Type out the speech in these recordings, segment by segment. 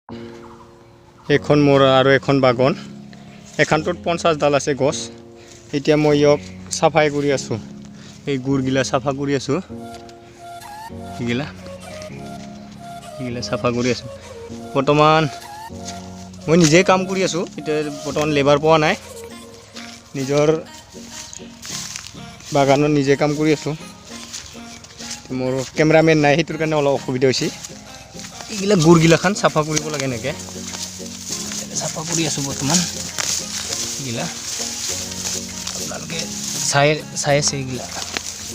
এখন মোৰ আৰু এখন বাগন এখানটোত 50 ডাল আছে গছ এতিয়া মই ইয়াক সাফাই কৰি আছো এই গুৰগিলা সাফা কৰি আছো ইগিলা সাফা কৰি আছো বৰ্তমান মই নিজে কাম কৰি আছো এতিয়া বৰ্তমান লেবাৰ পোৱা নাই নিজৰ বাগানত নিজে কাম কৰি আছো মোৰ কেমেৰামেন নাই হেতুৰ কাৰণে অলপ অসুবিধা হৈছে ইগিলা গুৰগিলা খান সাফা কৰিব লাগে নেকে সাফা কৰি আছো বৰ্তমান ইগিলা আপোনালোকে চাই আছে ইগিলা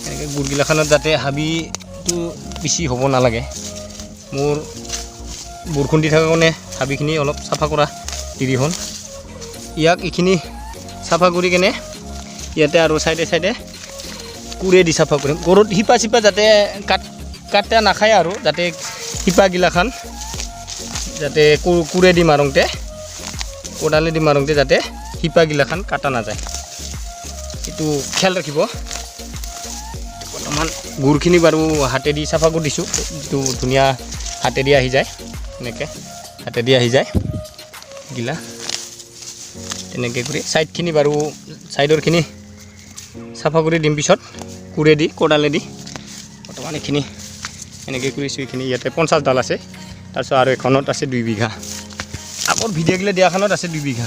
এনেকৈ গুৰগিলাখনত যাতে হাবিটো বেছি হ'ব নালাগে মোৰ বৰষুণ দি থকা কাৰণে হাবিখিনি অলপ চাফা কৰা দেৰি হ'ল ইয়াক এইখিনি চাফা কৰি কেনে ইয়াতে আৰু সাইডে কুৰে দি চাফা কৰিম গৰুত হিপা চিপা যাতে কাটা নাখায় আৰু যাতে হিপাগিলাখান যাতে কুৰে দি মাৰোঁতে কোদালে দি মাৰোঁতে যাতে হিপাগিলাখান কাটা নাযায় এইটো খেয়াল ৰাখিব বৰ্তমান গুৰখিনি বাৰু হাতেদি চাফা কৰি দিছোঁ যিটো ধুনীয়া হাতেদি আহি যায় এনেকৈ হাতেদি আহি যায় গিলা তেনেকৈ কৰি সাইডখিনি বাৰু সাইডৰখিনি চাফা কৰি দিম পিছত কুৰে দি কোদালে দি বৰ্তমান এইখিনি এনেকৈ কৰিছোঁ এইখিনি ইয়াতে 50 ডাল আছে তাৰপিছত আৰু এখনত আছে 2 বিঘা আগৰ ভিডিঅ'গিলা দিয়াখনত আছে 2 বিঘা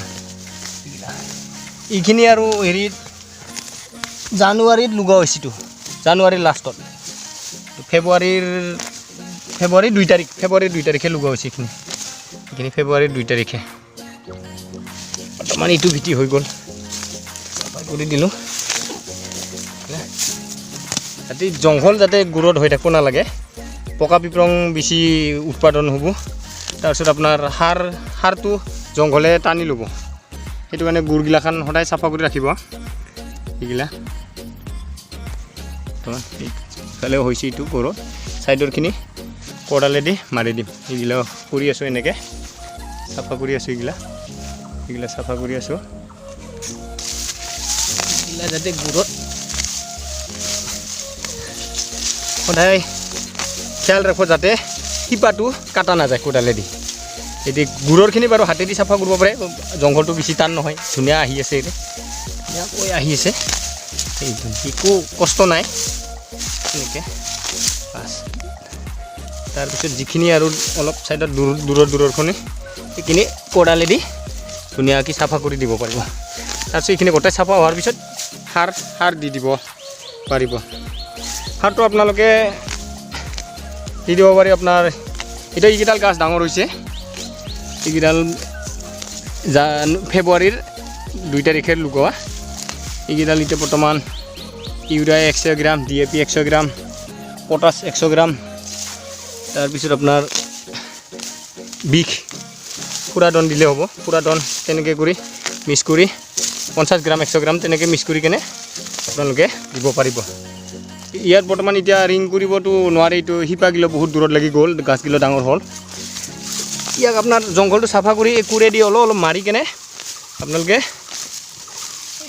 এইখিনি আৰু হেৰিত জানুৱাৰীত লগোৱা হৈছেতো জানুৱাৰীৰ লাষ্টত ফেব্ৰুৱাৰীৰ 2 তাৰিখে লগোৱা হৈছে এইখিনি ফেব্ৰুৱাৰীৰ 2 তাৰিখে বৰ্তমান এইটো ভিটি হৈ গ'ল কৰি দিলোঁ যাতে জংঘল যাতে গুৰত হৈ থাকিব নালাগে পকা পিপৰং বেছি উৎপাদন হ'ব তাৰপিছত আপোনাৰ সাৰটো জংঘলে টানি ল'ব সেইটো কাৰণে গুৰগিলাখান সদায় চাফা কৰি ৰাখিব এইগিলা ইফালেও হৈছে এইটো গৰুত চাইডৰখিনি কোদালে দি মাৰি দিম এইগিলা কৰি আছোঁ এনেকৈ চাফা কৰি আছোঁ এইগিলা চাফা কৰি আছোঁ এইগিলা যাতে গুৰত সদায় খেয়াল ৰাখো যাতে শিপাটো কাটা নাযায় কোদালে দি এতিয়া গুৰৰখিনি বাৰু হাতেদি চাফা কৰিব পাৰে জংঘলটো বেছি টান নহয় ধুনীয়া আহি আছে ধুনীয়াকৈ আহি আছে একো কষ্ট নাই এনেকৈ বাছ তাৰপিছত যিখিনি আৰু অলপ ছাইডত দূৰৰখিনি সেইখিনি কোদালে দি ধুনীয়াকৈ চাফা কৰি দিব পাৰিব তাৰপিছত এইখিনি গোটেই চাফা হোৱাৰ পিছত সাৰ দি দিব পাৰিব সাৰটো আপোনালোকে দি দিব পাৰি আপোনাৰ এতিয়া এইকেইডাল গাছ ডাঙৰ হৈছে এইকেইডাল ফেব্ৰুৱাৰীৰ 2 তাৰিখে লগোৱা এইকেইডাল এতিয়া বৰ্তমান ইউৰিয়া 100 গ্ৰাম DAP 100 গ্ৰাম পটাছ 100 গ্ৰাম তাৰপিছত আপোনাৰ বিষ ফুৰাডন দিলে হ'ব ফুৰাডন তেনেকৈ কৰি মিক্স কৰি 50 গ্ৰাম 100 গ্ৰাম তেনেকৈ মিক্স কৰি কেনে আপোনালোকে দিব পাৰিব ইয়াত বৰ্তমান এতিয়া ৰিং কৰিবতো নোৱাৰে এইটো শিপাগিলা বহুত দূৰত লাগি গ'ল গাছগিলা ডাঙৰ হ'ল ইয়াক আপোনাৰ জংঘলটো চাফা কৰি কুৰে দি অলপ মাৰি কেনে আপোনালোকে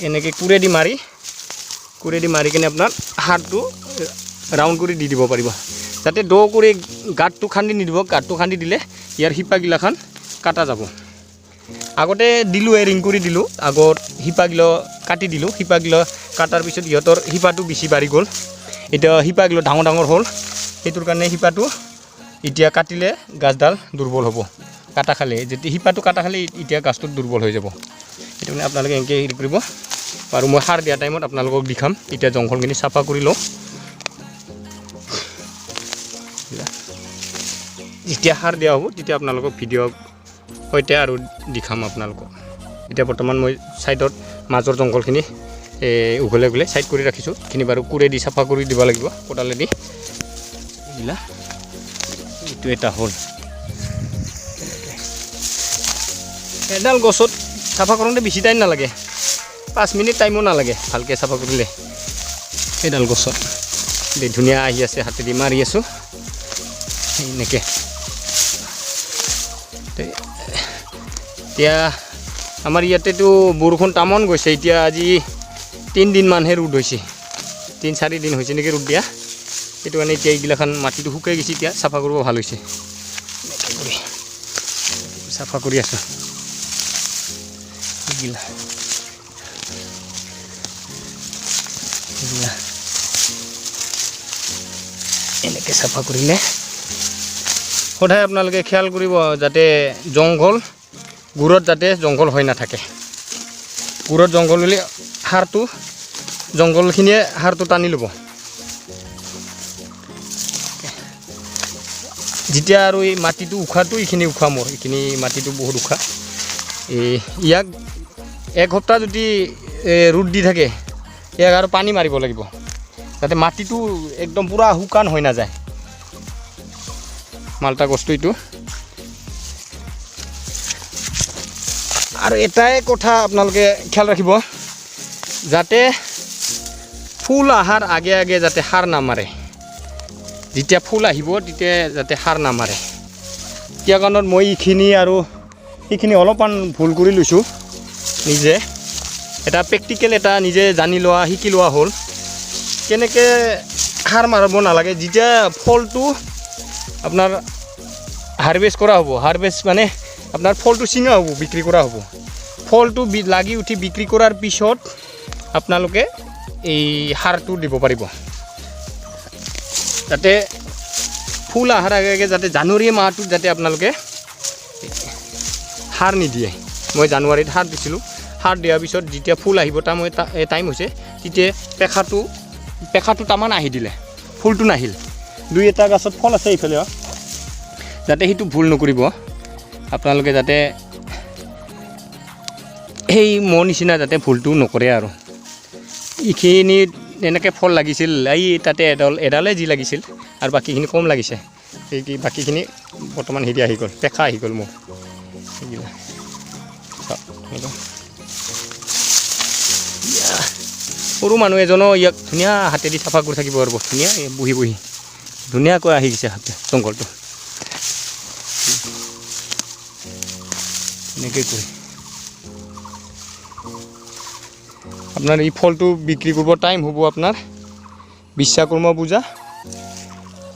এনেকৈ কুৰে দি মাৰি কেনে আপোনাৰ সাৰটো ৰাউণ্ড কৰি দি দিব পাৰিব যাতে দ কৰি গাঁতটো খান্দি নিদিব গাঁতটো খান্দি দিলে ইয়াৰ শিপাগিলাখান কাটা যাব আগতে দিলোঁ ৰিং কৰি দিলোঁ আগত শিপাগিলা কাটি দিলোঁ শিপাগিলা কাটাৰ পিছত ইহঁতৰ শিপাটো বেছি বাঢ়ি গ'ল এতিয়া শিপাগিলা ডাঙৰ হ'ল সেইটোৰ কাৰণে শিপাটো এতিয়া কাটিলে গাছডাল দুৰ্বল হ'ব কাটা খালে যেতিয়া শিপাটো কাটা খালে এতিয়া গাছটো দুৰ্বল হৈ যাব সেইটো কাৰণে আপোনালোকে এনেকৈ হেৰি কৰিব আৰু মই সাৰ দিয়া টাইমত আপোনালোকক দেখাম এতিয়া জংঘলখিনি চাফা কৰি লওঁ যেতিয়া সাৰ দিয়া হ'ব তেতিয়া আপোনালোকক ভিডিঅ' সৈতে আৰু দেখাম আপোনালোকক এতিয়া বৰ্তমান মই ছাইডত মাজৰ জংঘলখিনি উঘলে সাইড কৰি ৰাখিছোঁ এইখিনি বাৰু কুৰে দি চাফা কৰি দিব লাগিব কোদালে দি এইগিলা এইটো এটা হ'ল এডাল গছত চাফা কৰোঁতে বেছি টাইম নালাগে 5 মিনিট টাইমো নালাগে ভালকৈ চাফা কৰিলে এডাল গছত ধুনীয়া আহি আছে হাতেদি মাৰি আছোঁ এনেকৈ এতিয়া আমাৰ ইয়াতেতো বৰষুণ তামন গৈছে এতিয়া আজি 3 দিনমানহে ৰ'দ হৈছে 3-4 দিন হৈছে নেকি ৰ'দ দিয়া সেইটো কাৰণে এতিয়া এইগিলাখান মাটিটো শুকাই গৈছে এতিয়া চাফা কৰিব ভাল হৈছে চাফা কৰি আছোঁ এইগিলা এনেকৈ চাফা কৰিলে সদায় আপোনালোকে খেয়াল কৰিব যাতে জংঘল গুৰত যাতে জংঘল হৈ নাথাকে গুৰত জংঘল হ'লে সাৰটো জংঘলখিনিয়ে সাৰটো টানি ল'ব যেতিয়া আৰু এই মাটিটো উশাহটো এইখিনি উশাহ মোৰ এইখিনি মাটিটো বহুত উশাহ ইয়াক এক সপ্তাহ যদি ৰ'দ দি থাকে ইয়াক আৰু পানী মাৰিব লাগিব যাতে মাটিটো একদম পুৰা শুকান হৈ নাযায় মালটা গছটো এইটো আৰু এটাই কথা আপোনালোকে খেয়াল ৰাখিব যাতে ফুল অহাৰ আগে আগে যাতে সাৰ নামাৰে যেতিয়া ফুল আহিব তেতিয়া যাতে সাৰ নামাৰে কিয় কাৰণত মই এইখিনি আৰু এইখিনি অলপমান ভুল কৰি লৈছোঁ নিজে এটা প্ৰেক্টিকেল এটা নিজে জানি লোৱা শিকি লোৱা হ'ল কেনেকৈ সাৰ মাৰিব নালাগে যেতিয়া ফলটো আপোনাৰ হাৰভেষ্ট কৰা হ'ব হাৰভেষ্ট মানে আপোনাৰ ফলটো ছিঙা হ'ব বিক্ৰী কৰা হ'ব ফলটো লাগি উঠি বিক্ৰী কৰাৰ পিছত আপোনালোকে এই সাৰটো দিব পাৰিব যাতে ফুল অহাৰ আগে আগে যাতে জানুৱাৰী মাহটোত যাতে আপোনালোকে সাৰ নিদিয়ে মই জানুৱাৰীত সাৰ দিছিলোঁ সাৰ দিয়াৰ পিছত যেতিয়া ফুল আহিব টাইম হৈছে তেতিয়া পেখাটো তামান আহি দিলে ফুলটো নাহিল দুই এটা গছত ফল আছে এইফালে যাতে সেইটো ভুল নকৰিব আপোনালোকে যাতে সেই মোৰ নিচিনা যাতে ভুলটো নকৰে আৰু এইখিনিত এনেকৈ ফল লাগিছিল এই তাতে এডালে যি লাগিছিল আৰু বাকীখিনি কম লাগিছে সেই বাকীখিনি বৰ্তমান হেৰি আহি গ'ল পেখা আহি গ'ল মোৰ সেইগিলা সৰু মানুহ এজনো ইয়াক ধুনীয়া হাতেদি চাফা কৰি থাকিব আৰু ধুনীয়া বহি বহি ধুনীয়াকৈ আহি গৈছে হাতে জংঘলটো এনেকৈ কৰি আপোনাৰ এই ফলটো বিক্ৰী কৰিব টাইম হ'ব আপোনাৰ বিশ্বকৰ্মা পূজা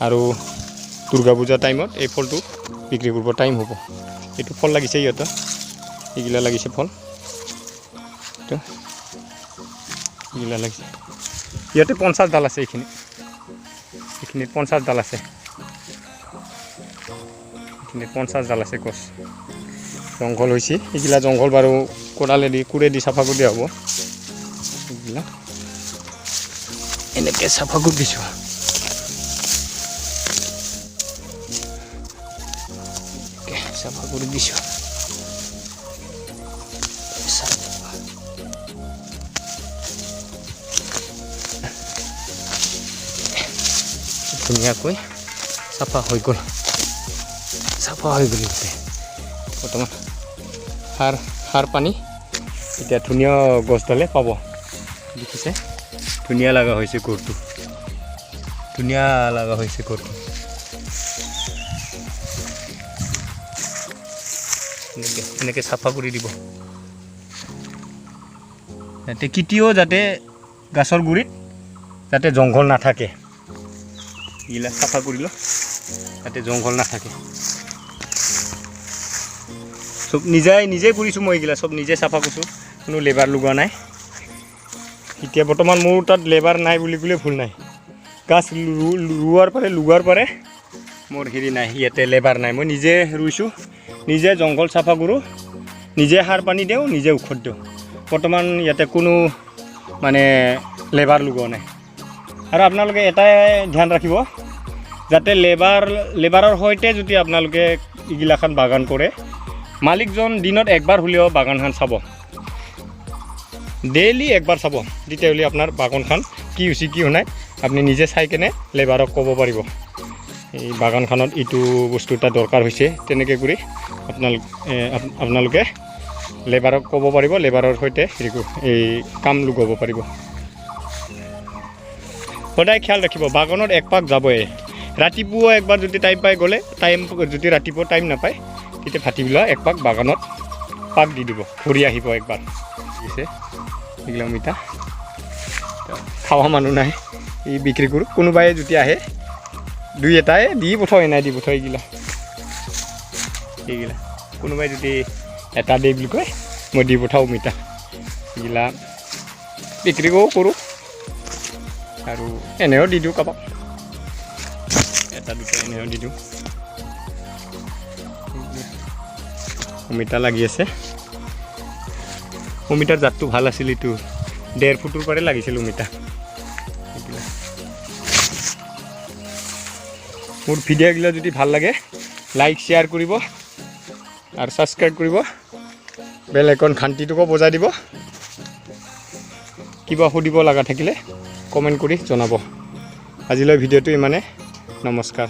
আৰু দুৰ্গা পূজা টাইমত এই ফলটো বিক্ৰী কৰিব টাইম হ'ব এইটো ফল লাগিছে ইহঁতৰ এইগিলা লাগিছে ফল এইগিলা লাগিছে ইয়াতে 50 ডাল আছে এইখিনিত 50 ডাল আছে এইখিনিত 50 ডাল আছে গছ জংঘল হৈছে এইগিলা জংঘল বাৰু কোৰেদি চাফা কৰি দিয়া হ'ব এইগিলা এনেকৈ চাফা কৰি দিছোঁ চাফা কৰি দিছোঁ ধুনীয়াকৈ চাফা হৈ গ'ল বৰ্তমান সাৰ পানী এতিয়া ধুনীয়া গছডালে পাব দেখিছে ধুনীয়া লগা হৈছে ঘৰটো এনেকৈ চাফা কৰি দিব যাতে কেতিয়াও যাতে গছৰ গুৰিত যাতে জংঘল নাথাকে এইগিলা চাফা কৰিলোঁ যাতে জংঘল নাথাকে চব নিজে কৰিছোঁ মই এইগিলা চব নিজে চাফা কৰিছোঁ কোনো লেবাৰ লগোৱা নাই এতিয়া বৰ্তমান মোৰ তাত লেবাৰ নাই বুলি ক'লে ভুল নাই গাছ লগোৱাৰ পাৰে মোৰ হেৰি নাই ইয়াতে লেবাৰ নাই মই নিজে ৰুইছোঁ নিজে জংঘল চাফা কৰোঁ নিজে সাৰ পানী দিওঁ নিজে ঔষধ দিওঁ বৰ্তমান ইয়াতে কোনো মানে লেবাৰ লগোৱা নাই আৰু আপোনালোকে এটাই ধ্যান ৰাখিব যাতে লেবাৰৰ সৈতে যদি আপোনালোকে এইগিলাখান বাগান কৰে মালিকজন দিনত একবাৰ হ'লেও বাগানখন চাব ডেইলি একবাৰ চাব তেতিয়াহ'লে আপোনাৰ বাগানখন কি হৈছে কি হোৱা নাই আপুনি নিজে চাই কেনে লেবাৰক ক'ব পাৰিব এই বাগানখনত এইটো বস্তু এটা দৰকাৰ হৈছে তেনেকৈ কৰি আপোনালোকে লেবাৰক ক'ব পাৰিব লেবাৰৰ সৈতে এই কাম লগাব পাৰিব সদায় খেয়াল ৰাখিব বাগানত এক পাক যাবই ৰাতিপুৱা একবাৰ যদি টাইম পাই গ'লে যদি ৰাতিপুৱা টাইম নাপায় তেতিয়া ভাটিবেলা এক পাক বাগানত পাক দি দিব ঘূৰি আহিব একবাৰ দিছে এইগিলা মিঠা খাৱা মানুহ নাই এই বিক্ৰী কৰোঁ কোনোবাই যদি আহে দুই এটাই দি পঠাই নাই দি পঠাই এইগিলা কোনোবাই যদি এটা দে বুলি কয় মই দি পঠাওঁ অমিতা এইগিলা বিক্ৰীও কৰোঁ আৰু এনেও দি দিওঁ কাৰোবাক এটা দুটা এনেও দি দিওঁ অমিতা লাগি আছে অমিতাৰ জাতটো ভাল আছিল এইটো 1.5 ফুটৰ পৰাই লাগিছিল অমিতা মোৰ ভিডিঅ'গিলা যদি ভাল লাগে লাইক শ্বেয়াৰ কৰিব আৰু ছাবস্ক্ৰাইব কৰিব বেল আইকন ঘণ্টিটোকো বজাই দিব কিবা সুধিব লগা থাকিলে কমেণ্ট কৰি জনাব আজিলৈ ভিডিঅ'টো ইমানে নমস্কাৰ